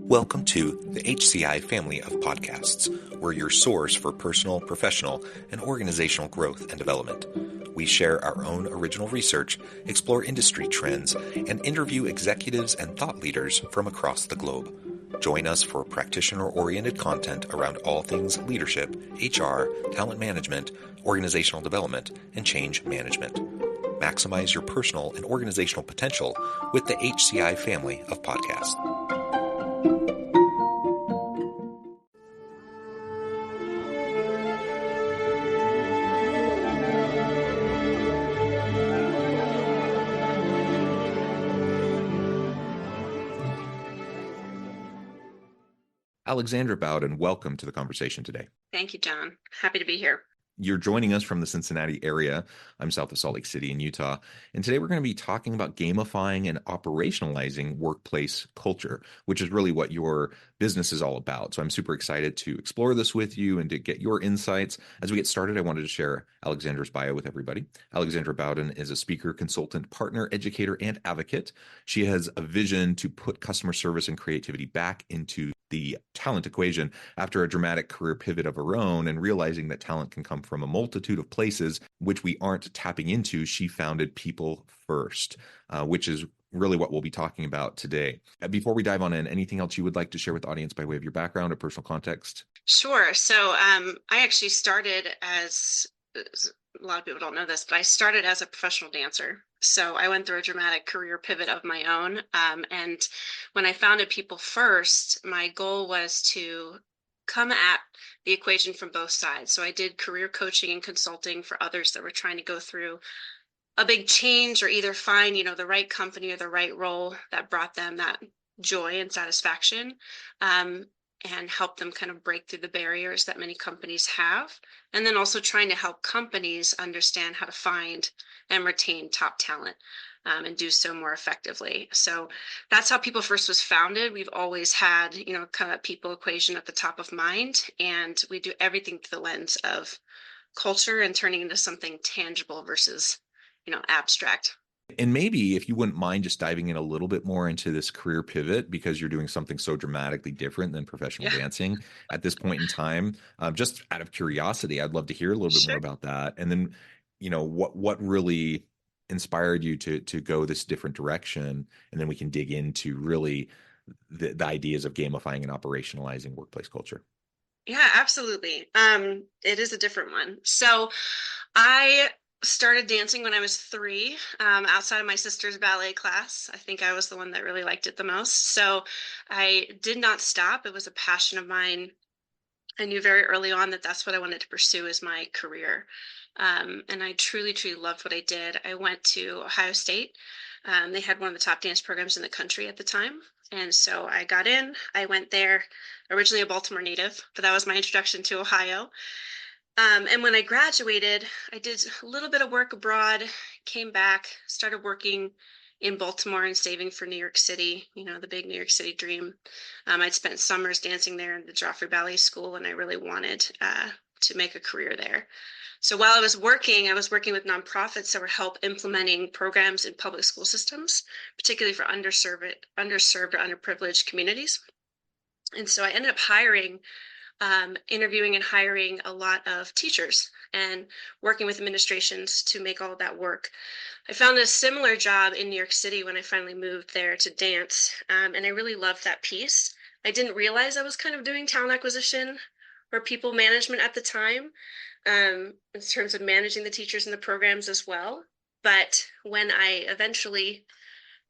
Welcome to the HCI family of podcasts. We're your source for personal, professional, and organizational growth and development. We share our own original research, explore industry trends, and interview executives and thought leaders from across the globe. Join us for practitioner-oriented content around all things leadership, HR, talent management, organizational development, and change management. Maximize your personal and organizational potential with the HCI family of podcasts. Alexandra Bowden, welcome to the conversation today. Thank you, John. Happy to be here. You're joining us from the Cincinnati area. I'm south of Salt Lake City in Utah. And today we're going to be talking about gamifying and operationalizing workplace culture, which is really what your business is all about. So I'm super excited to explore this with you and to get your insights. As we get started, I wanted to share Alexandra's bio with everybody. Alexandra Bowden is a speaker, consultant, partner, educator, and advocate. She has a vision to put customer service and creativity back into the talent equation after a dramatic career pivot of her own and realizing that talent can come from a multitude of places which we aren't tapping into. She founded PEOPLEfirst, which is really what we'll be talking about today. Before we dive on in, anything else you would like to share with the audience by way of your background or personal context? Sure. So I actually started as a lot of people don't know this, but I started as a professional dancer. So I went through a dramatic career pivot of my own. And when I founded PEOPLEfirst, my goal was to come at the equation from both sides. So I did career coaching and consulting for others that were trying to go through a big change or either find, the right company or the right role that brought them that joy and satisfaction. And help them kind of break through the barriers that many companies have. And then also trying to help companies understand how to find and retain top talent and do so more effectively. So that's how PEOPLEfirst was founded. We've always had, kind of people equation at the top of mind. And we do everything through the lens of culture and turning into something tangible versus, abstract. And maybe if you wouldn't mind just diving in a little bit more into this career pivot, because you're doing something so dramatically different than professional dancing at this point in time, just out of curiosity, I'd love to hear a little bit more about that. And then, what really inspired you to go this different direction? And then we can dig into really the ideas of gamifying and operationalizing workplace culture. Yeah, absolutely. It is a different one. So I started dancing when I was 3, outside of my sister's ballet class. I think I was the one that really liked it the most. So I did not stop. It was a passion of mine. I knew very early on that that's what I wanted to pursue as my career. And I truly, truly loved what I did. I went to Ohio State. They had one of the top dance programs in the country at the time. And so I got in, I went there, originally a Baltimore native, but that was my introduction to Ohio. And when I graduated, I did a little bit of work abroad, came back, started working in Baltimore and saving for New York City, the big New York City dream. I'd spent summers dancing there in the Joffrey Ballet School, and I really wanted to make a career there. So while I was working with nonprofits that were help implementing programs in public school systems, particularly for underserved or underprivileged communities. And so I ended up interviewing and hiring a lot of teachers and working with administrations to make all of that work. I found a similar job in New York City when I finally moved there to dance, and I really loved that piece. I didn't realize I was kind of doing talent acquisition or people management at the time, in terms of managing the teachers and the programs as well. But when I eventually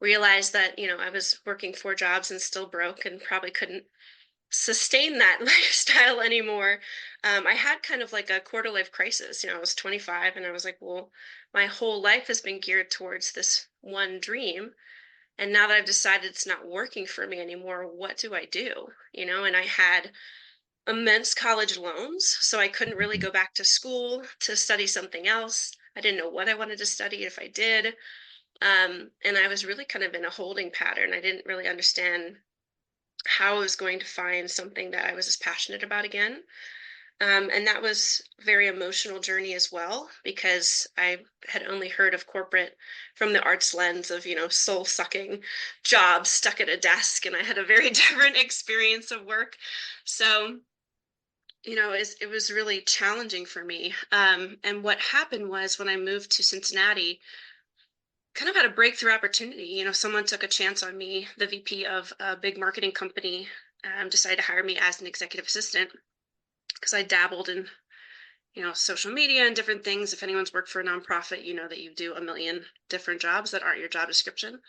realized that, I was working 4 jobs and still broke and probably couldn't sustain that lifestyle anymore, I had kind of like a quarter life crisis. I was 25 and I was like, well, my whole life has been geared towards this one dream. And now that I've decided it's not working for me anymore, what do I do? And I had immense college loans, so I couldn't really go back to school to study something else. I didn't know what I wanted to study if I did. And I was really kind of in a holding pattern. I didn't really understand how I was going to find something that I was as passionate about again. And that was a very emotional journey as well, because I had only heard of corporate from the arts lens of, soul-sucking jobs stuck at a desk, and I had a very different experience of work. So, it was really challenging for me. And what happened was when I moved to Cincinnati, kind of had a breakthrough opportunity. Someone took a chance on me. The VP of a big marketing company decided to hire me as an executive assistant because I dabbled in social media and different things. If anyone's worked for a nonprofit, you know that you do a million different jobs that aren't your job description.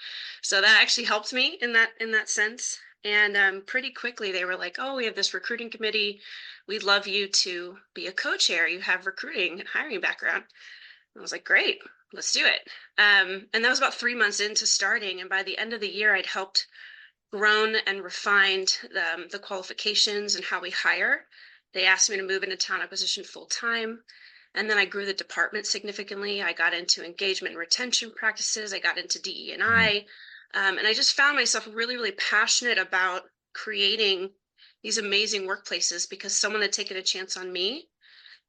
So that actually helped me in that sense. And pretty quickly they were like, "Oh, we have this recruiting committee. We'd love you to be a co-chair. You have recruiting and hiring background." I was like, "Great, let's do it." And that was about 3 months into starting. And by the end of the year, I'd helped grown and refined the qualifications and how we hire. They asked me to move into talent acquisition full time. And then I grew the department significantly. I got into engagement and retention practices. I got into Mhm. DE&I. And I just found myself really, really passionate about creating these amazing workplaces because someone had taken a chance on me.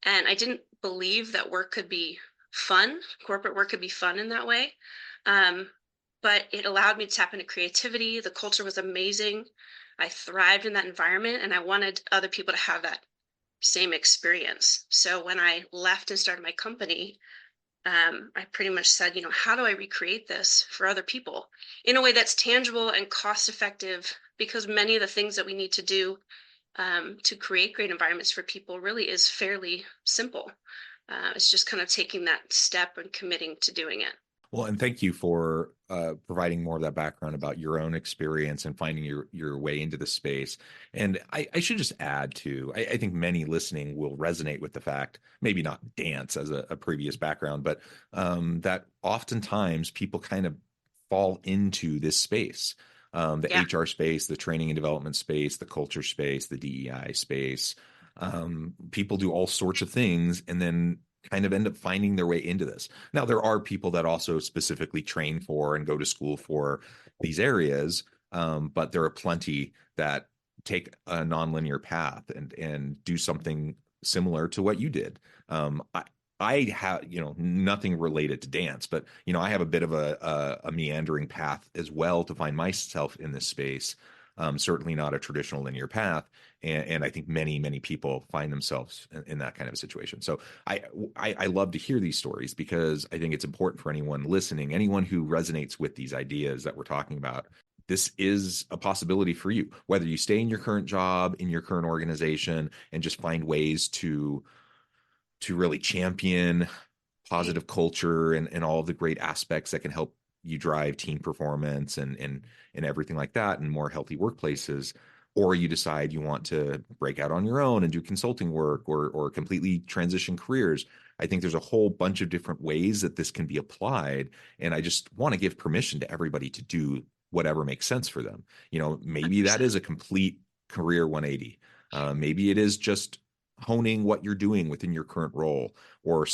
And I didn't believe that work could be fun. Corporate work could be fun in that way. Um, but it allowed me to tap into creativity. The culture was amazing. I thrived in that environment, and I wanted other people to have that same experience. So when I left and started my company, I pretty much said, how do I recreate this for other people in a way that's tangible and cost effective? Because many of the things that we need to do to create great environments for people really is fairly simple. It's just kind of taking that step and committing to doing it. Well, and thank you for providing more of that background about your own experience and finding your way into the space. And I should just add too, I think many listening will resonate with the fact, maybe not dance as a previous background, but that oftentimes people kind of fall into this space. The Yeah, HR space, the training and development space, the culture space, the DEI space. People do all sorts of things and then kind of end up finding their way into this. Now, there are people that also specifically train for and go to school for these areas, but there are plenty that take a nonlinear path and do something similar to what you did. I have, nothing related to dance, but I have a bit of a meandering path as well to find myself in this space. Certainly not a traditional linear path, and I think many people find themselves in that kind of a situation. So I love to hear these stories because I think it's important for anyone listening, anyone who resonates with these ideas that we're talking about. This is a possibility for you, whether you stay in your current job, in your current organization, and just find ways to really champion right, positive culture and all of the great aspects that can help you drive team performance and everything like that and more healthy workplaces. Or you decide you want to break out on your own and do consulting work or completely transition careers. I think there's a whole bunch of different ways that this can be applied. And I just want to give permission to everybody to do whatever makes sense for them. Maybe that 100%. is a complete career 180. Maybe it is just honing what you're doing within your current role or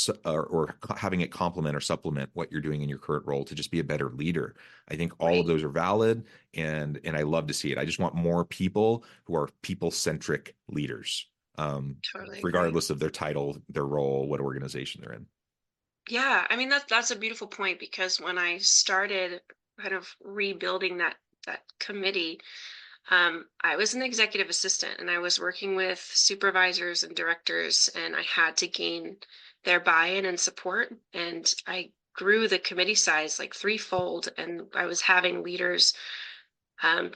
having it complement or supplement what you're doing in your current role to just be a better leader. I think all of Right. those are valid and I love to see it. I just want more people who are people-centric leaders, Totally agree. regardless of their title, their role, what organization they're in. Yeah, I mean that's a beautiful point because when I started kind of rebuilding that committee, I was an executive assistant and I was working with supervisors and directors, and I had to gain their buy-in and support. And I grew the committee size like threefold, and I was having leaders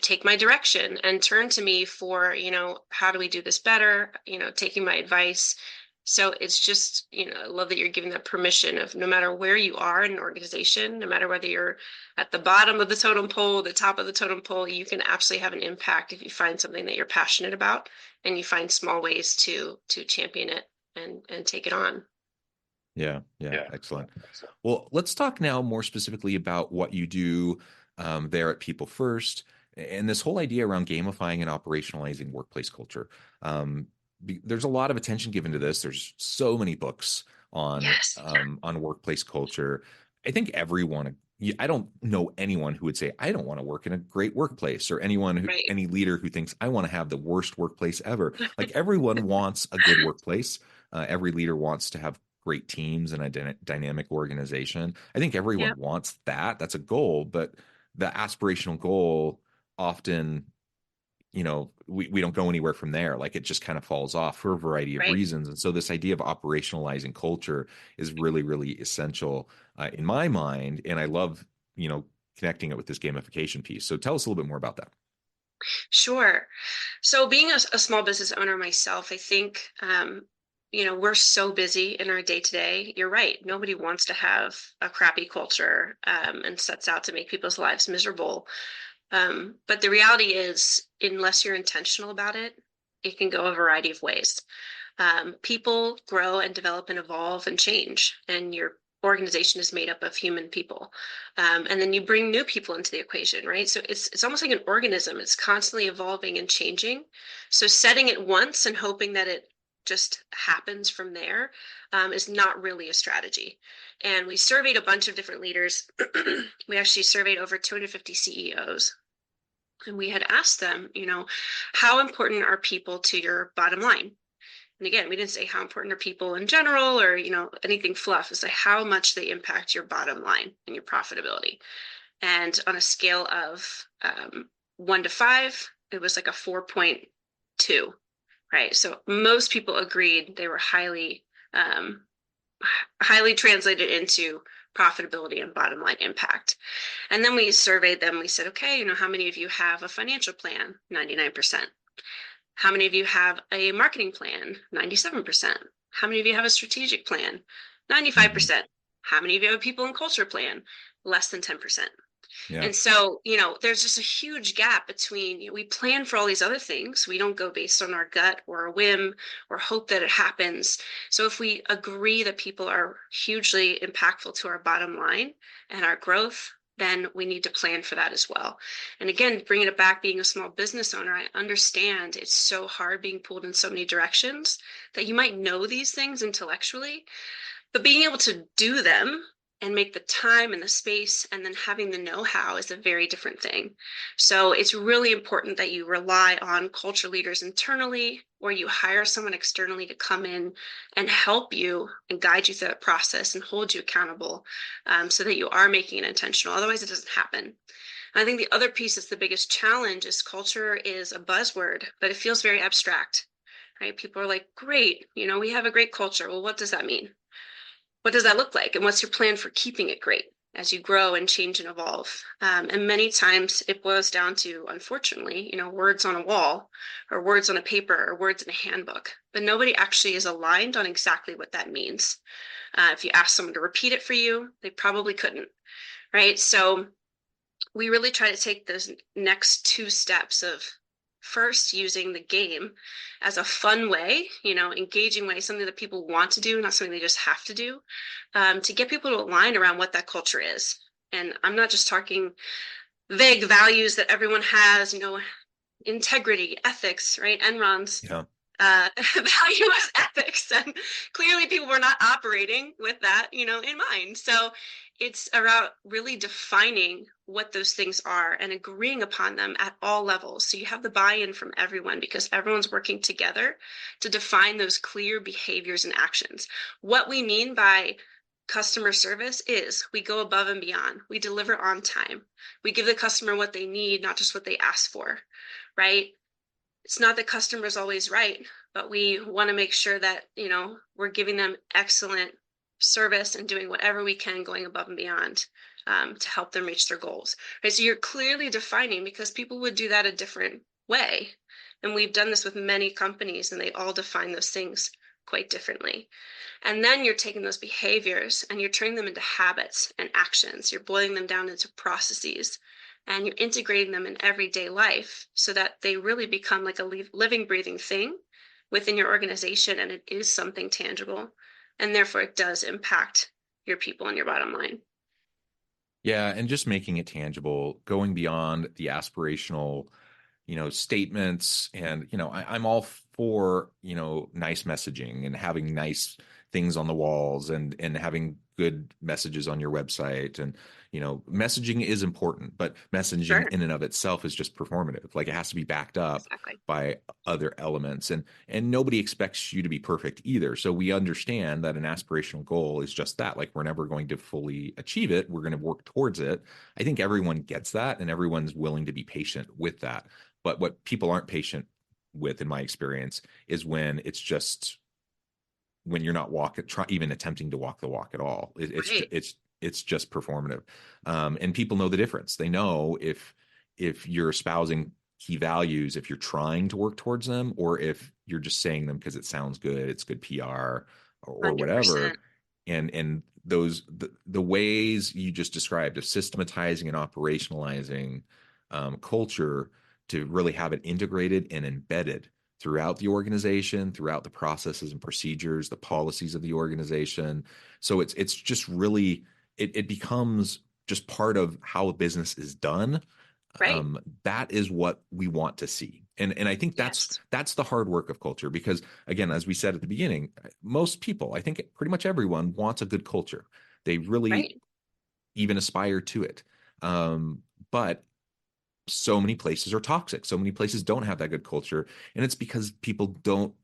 take my direction and turn to me for, how do we do this better? Taking my advice. So it's just, I love that you're giving that permission of no matter where you are in an organization, no matter whether you're at the bottom of the totem pole, the top of the totem pole, you can absolutely have an impact if you find something that you're passionate about and you find small ways to champion it and take it on. Yeah, yeah, Yeah. excellent. Well, let's talk now more specifically about what you do there at People First and this whole idea around gamifying and operationalizing workplace culture. Um, there's a lot of attention given to this. There's so many books Yes. on workplace culture. I think everyone I don't know anyone who would say, I don't want to work in a great workplace, or Right. any leader who thinks I want to have the worst workplace ever. Like everyone wants a good workplace. Every leader wants to have great teams and a dynamic organization. I think Yeah. everyone wants that. That's a goal, but the aspirational goal often, we don't go anywhere from there. Like it just kind of falls off for a variety of Right. reasons. And so this idea of operationalizing culture is really, really essential in my mind. And I love, connecting it with this gamification piece. So tell us a little bit more about that. Sure. So being a small business owner myself, I think, we're so busy in our day to day. You're right. Nobody wants to have a crappy culture, and sets out to make people's lives miserable. But the reality is, unless you're intentional about it, it can go a variety of ways. People grow and develop and evolve and change, and your organization is made up of human people. And then you bring new people into the equation, right? So it's almost like an organism. It's constantly evolving and changing. So setting it once and hoping that it just happens from there, is not really a strategy. And we surveyed a bunch of different leaders. We actually surveyed over 250 CEOs. And we had asked them, how important are people to your bottom line? And again, we didn't say how important are people in general or, anything fluff. It's like how much they impact your bottom line and your profitability. And on a scale of 1 to 5, it was like a 4.2, right? So most people agreed they were um, highly translated into profitability and bottom line impact. And then we surveyed them. We said, okay, how many of you have a financial plan? 99%. How many of you have a marketing plan? 97%. How many of you have a strategic plan? Mhm. 95%. How many of you have a people and culture plan? Less than 10%. Yeah. And so, there's just a huge gap between, we plan for all these other things. We don't go based on our gut or a whim or hope that it happens. So if we agree that people are hugely impactful to our bottom line and our growth, then we need to plan for that as well. And again, bringing it back, being a small business owner, I understand it's so hard being pulled in so many directions that you might know these things intellectually, but being able to do them and make the time and the space and then having the know-how is a very different thing. So it's really important that you rely on culture leaders internally, or you hire someone externally to come in and help you and guide you through that process and hold you accountable, so that you are making it intentional. Otherwise, it doesn't happen. I think the other piece that's the biggest challenge is culture is a buzzword, but it feels very abstract, right? People are like, great, we have a great culture. Well, what does that mean? What does that look like? And what's your plan for keeping it great as you grow and change and evolve? And many times it boils down to, unfortunately, words on a wall or words on a paper or words in a handbook, but nobody actually is aligned on exactly what that means. If you ask someone to repeat it for you, they probably couldn't, right? So we really try to take those next 2 steps of first using the game as a fun way, engaging way, something that people want to do, not something they just have to do, to get people to align around what that culture is. And I'm not just talking vague values that everyone has, integrity, ethics, right? Enron's Yeah. value was ethics, and clearly people were not operating with that, in mind. So it's about really defining what those things are and agreeing upon them at all levels. So you have the buy-in from everyone because everyone's working together to define those clear behaviors and actions. What we mean by customer service is we go above and beyond. We deliver on time. We give the customer what they need, not just what they ask for, right? It's not that customers always right, but we want to make sure that, we're giving them excellent service and doing whatever we can going above and beyond, to help them reach their goals. Right. So you're clearly defining because people would do that a different way. And we've done this with many companies and they all define those things quite differently. And then you're taking those behaviors and you're turning them into habits and actions. You're boiling them down into processes and you're integrating them in everyday life so that they really become like a living, breathing thing within your organization. And it is something tangible. And therefore, it does impact your people and your bottom line. Yeah, and just making it tangible, going beyond the aspirational, statements. And, I'm all for, nice messaging and having nice things on the walls and having good messages on your website. And messaging is important, but messaging Sure. in and of itself is just performative. Like, it has to be backed up Exactly. by other elements, and nobody expects you to be perfect either. So we understand that an aspirational goal is just that. Like, we're never going to fully achieve it, we're going to work towards it. I think everyone gets that, and everyone's willing to be patient with that. But what people aren't patient with, in my experience, is when it's just, when you're not even attempting to walk the walk at all. Right. It's just performative. And people know the difference. They know if you're espousing key values, if you're trying to work towards them, or if you're just saying them because it sounds good, it's good PR, or whatever. 100%. And the ways you just described of systematizing and operationalizing culture to really have it integrated and embedded throughout the organization, throughout the processes and procedures, the policies of the organization. So it's just really, it becomes just part of how a business is done. Right. That is what we want to see. And I think Yes. that's the hard work of culture, because again, as we said at the beginning, most people, I think pretty much everyone, wants a good culture. They really Right. even aspire to it. But so many places are toxic. So many places don't have that good culture. And it's because people don't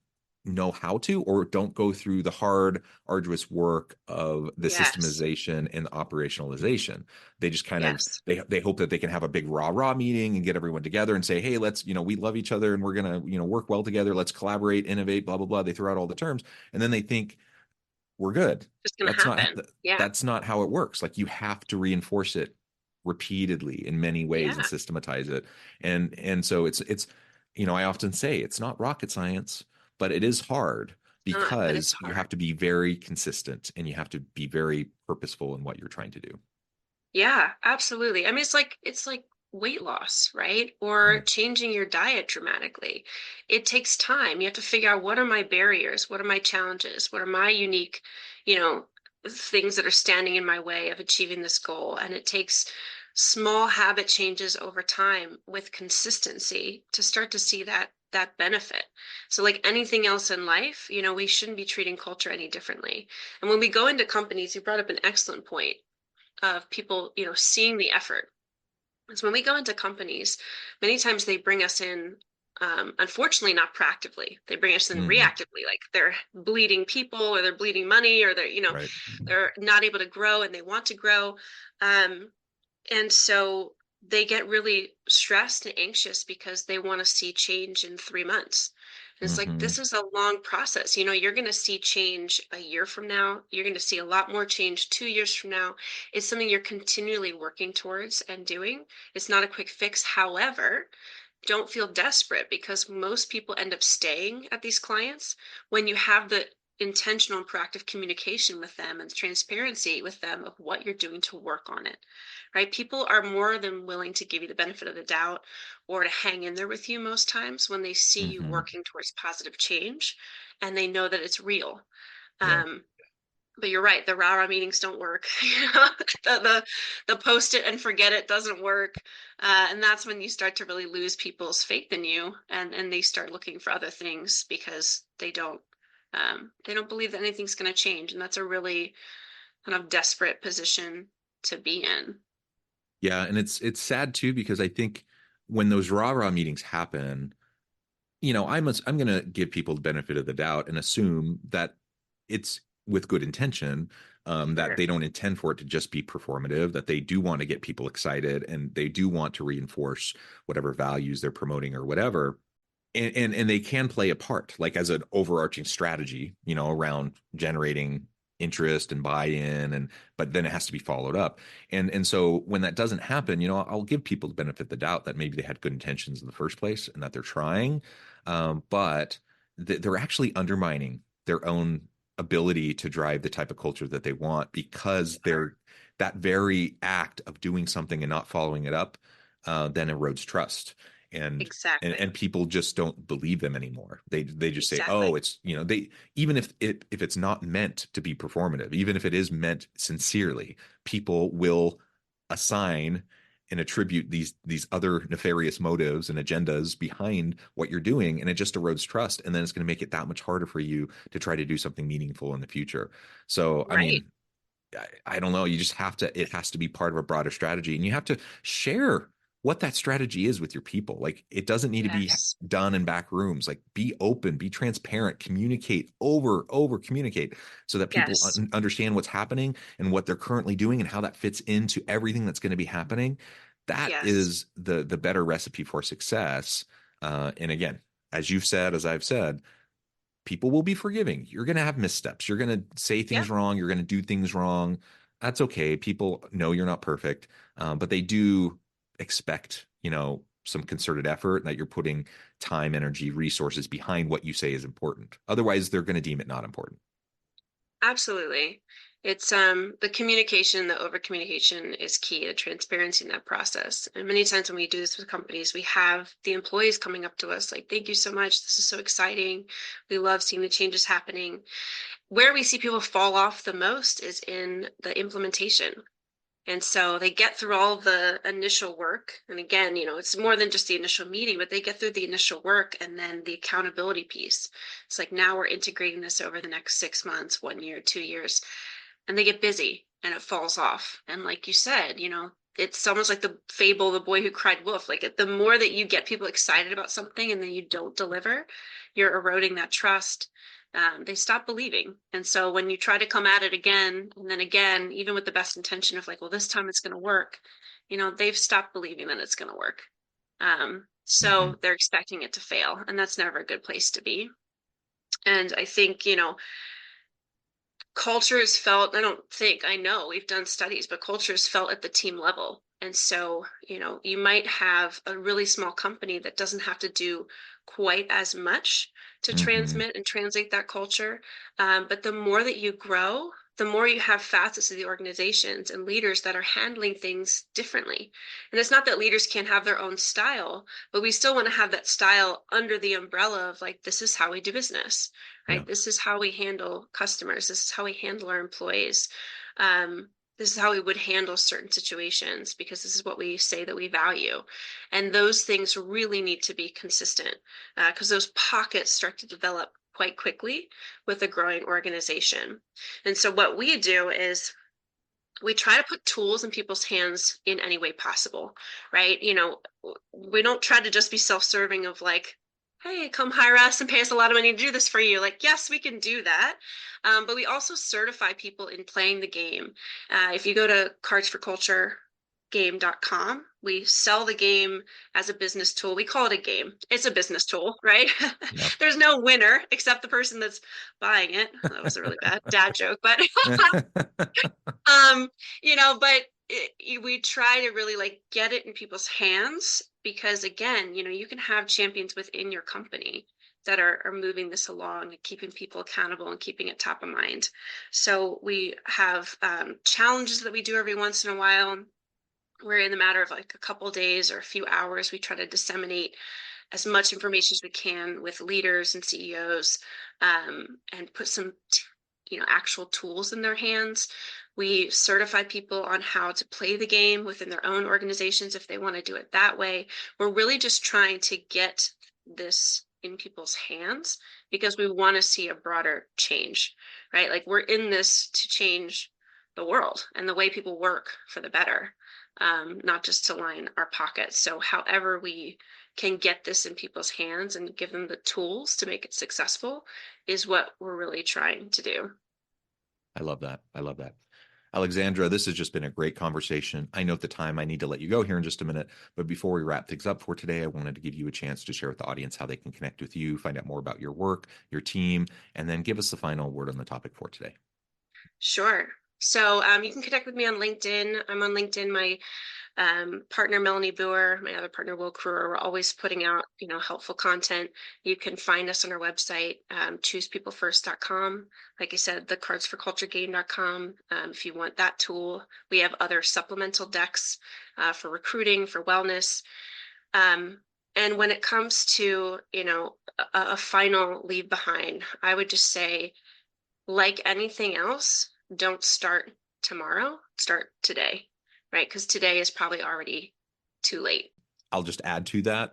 know how to, or don't go through the hard, arduous work of the Yes. systemization and the operationalization. They just kind of, Yes. they hope that they can have a big rah meeting and get everyone together and say, hey, let's, we love each other and we're going to, work well together. Let's collaborate, innovate, blah, blah, blah. They throw out all the terms. And then they think we're good. Just gonna That's not happen. Yeah. that's not how it works. Like, you have to reinforce it repeatedly in many ways and Yeah. systematize it. And so it's I often say it's not rocket science, but it is hard, Not, but it's because you hard. have to be very consistent and you have to be very purposeful in what you're trying to do. Yeah, absolutely. I mean, it's like weight loss, right? Or Mhm. changing your diet dramatically. It takes time. You have to figure out, what are my barriers? What are my challenges? What are my unique, you know, things that are standing in my way of achieving this goal? And it takes small habit changes over time with consistency to start to see that benefit. So like anything else in life, we shouldn't be treating culture any differently. And when we go into companies, you brought up an excellent point of people, seeing the effort. Because when we go into companies, many times they bring us in, unfortunately, not proactively. They bring us in Mhm. reactively, like they're bleeding people or they're bleeding money or they're, Right. they're not able to grow and they want to grow. Um, and so they get really stressed and anxious because they want to see change in 3 months. And it's like, Mhm. this is a long process. You're going to see change a year from now. You're going to see a lot more change 2 years from now. It's something you're continually working towards and doing. It's not a quick fix. However, don't feel desperate, because most people end up staying at these clients when you have the intentional and proactive communication with them and transparency with them of what you're doing to work on it, right? People are more than willing to give you the benefit of the doubt or to hang in there with you most times when they see you Mhm. working towards positive change and they know that it's real. Yeah. um, but you're right, the rah-rah meetings don't work. The post it and forget it doesn't work. And that's when you start to really lose people's faith in you, and they start looking for other things because they don't believe that anything's going to change. And that's a really kind of desperate position to be in. Yeah, and it's sad too, because I think when those rah meetings happen, I'm going to give people the benefit of the doubt and assume that it's with good intention, that Sure. they don't intend for it to just be performative, that they do want to get people excited and they do want to reinforce whatever values they're promoting or whatever. And they can play a part, like as an overarching strategy, around generating interest and buy-in, and but then it has to be followed up. And so when that doesn't happen, I'll give people the benefit of the doubt that maybe they had good intentions in the first place and that they're trying, but they're actually undermining their own ability to drive the type of culture that they want, because they're that very act of doing something and not following it up then erodes trust. And Exactly. people just don't believe them anymore. They just say, oh, Exactly. it's, they, even if it's not meant to be performative, even if it is meant sincerely, people will assign and attribute these other nefarious motives and agendas behind what you're doing, and it just erodes trust, and then it's going to make it that much harder for you to try to do something meaningful in the future. So I Right. mean, I don't know. You just have to, it has to be part of a broader strategy, and you have to share what that strategy is with your people. Like, it doesn't need to be Yes. done in back rooms. Like, be open, be transparent, communicate, over communicate, so that people Yes. understand what's happening and what they're currently doing and how that fits into everything that's going to be happening. That Yes. is the better recipe for success. And again, as you've said, as I've said, people will be forgiving. You're going to have missteps. You're going to say Yeah. things wrong. You're going to do things wrong. That's okay. People know you're not perfect, but they do expect, some concerted effort, that you're putting time, energy, resources behind what you say is important. Otherwise, they're going to deem it not important. Absolutely. It's the communication, the over communication is key to transparency in that process. And many times when we do this with companies, we have the employees coming up to us like, "Thank you so much. This is so exciting. We love seeing the changes happening." Where we see people fall off the most is in the implementation. And so they get through all the initial work. And again, it's more than just the initial meeting, but they get through the initial work and then the accountability piece. It's like, now we're integrating this over the next 6 months, 1 year, 2 years, and they get busy and it falls off. And like you said, it's almost like the fable, the boy who cried wolf. Like, the more that you get people excited about something and then you don't deliver, you're eroding that trust. They stop believing. And so when you try to come at it again and then again, even with the best intention of like, well, this time it's going to work, they've stopped believing that it's going to work. Mm-hmm. So they're expecting it to fail, and that's never a good place to be. And I think, culture is felt, I don't think, I know we've done studies, but culture is felt at the team level. And so, you might have a really small company that doesn't have to do quite as much to Mm-hmm. transmit and translate that culture. But the more that you grow, the more you have facets of the organizations and leaders that are handling things differently. And it's not that leaders can't have their own style, but we still want to have that style under the umbrella of like, this is how we do business, Yeah. right? This is how we handle customers. This is how we handle our employees. Um, this is how we would handle certain situations because this is what we say that we value. And those things really need to be consistent because those pockets start to develop quite quickly with a growing organization. And so what we do is we try to put tools in people's hands in any way possible, right? We don't try to just be self-serving of like, "Hey, come hire us and pay us a lot of money to do this for you." Like, yes, we can do that. But we also certify people in playing the game. If you go to cardsforculture.game.com, we sell the game as a business tool. We call it a game. It's a business tool, right? Yeah. There's no winner except the person that's buying it. That was a really bad dad joke, but um but we try to really like get it in people's hands because again, you can have champions within your company that are moving this along and keeping people accountable and keeping it top of mind. So we have challenges that we do every once in a while where in the matter of like a couple days or a few hours we try to disseminate as much information as we can with leaders and CEOs, and put some actual tools in their hands. We certify people on how to play the game within their own organizations if they want to do it that way. We're really just trying to get this in people's hands because we want to see a broader change, right? Like, we're in this to change the world and the way people work for the better, not just to line our pockets. So however we can get this in people's hands and give them the tools to make it successful is what we're really trying to do. I love that. I love that. Alexandra, this has just been a great conversation. I know at the time I need to let you go here in just a minute, but before we wrap things up for today, I wanted to give you a chance to share with the audience how they can connect with you, find out more about your work, your team, and then give us the final word on the topic for today. Sure. So you can connect with me on LinkedIn. I'm on LinkedIn. My partner Melanie Boer, my other partner Will Kruer, we're always putting out helpful content. You can find us on our website, choosepeoplefirst.com. Like I said, the cardsforculturegame.com. If you want that tool, we have other supplemental decks for recruiting, for wellness. Um, and when it comes to a final leave behind, I would just say, like anything else, don't start tomorrow, start today, right? Because today is probably already too late. I'll just add to that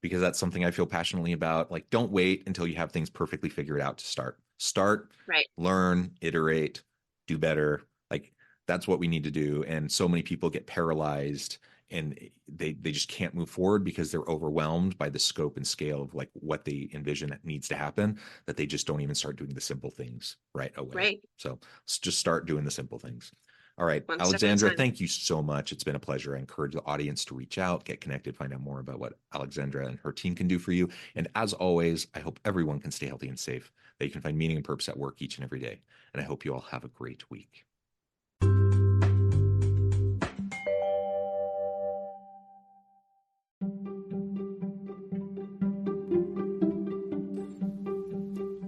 because that's something I feel passionately about. Like, don't wait until you have things perfectly figured out to start. Start, Right. learn, iterate, do better. Like, that's what we need to do. And so many people get paralyzed and they just can't move forward because they're overwhelmed by the scope and scale of like what they envision that needs to happen, that they just don't even start doing the simple things right away. Right. So let's just start doing the simple things. All right, One step at a Alexandra, time. thank you so much. It's been a pleasure. I encourage the audience to reach out, get connected, find out more about what Alexandra and her team can do for you. And as always, I hope everyone can stay healthy and safe, that you can find meaning and purpose at work each and every day. And I hope you all have a great week.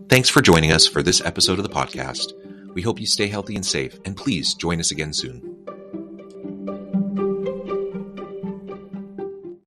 Thanks for joining us for this episode of the podcast. We hope you stay healthy and safe, and please join us again soon.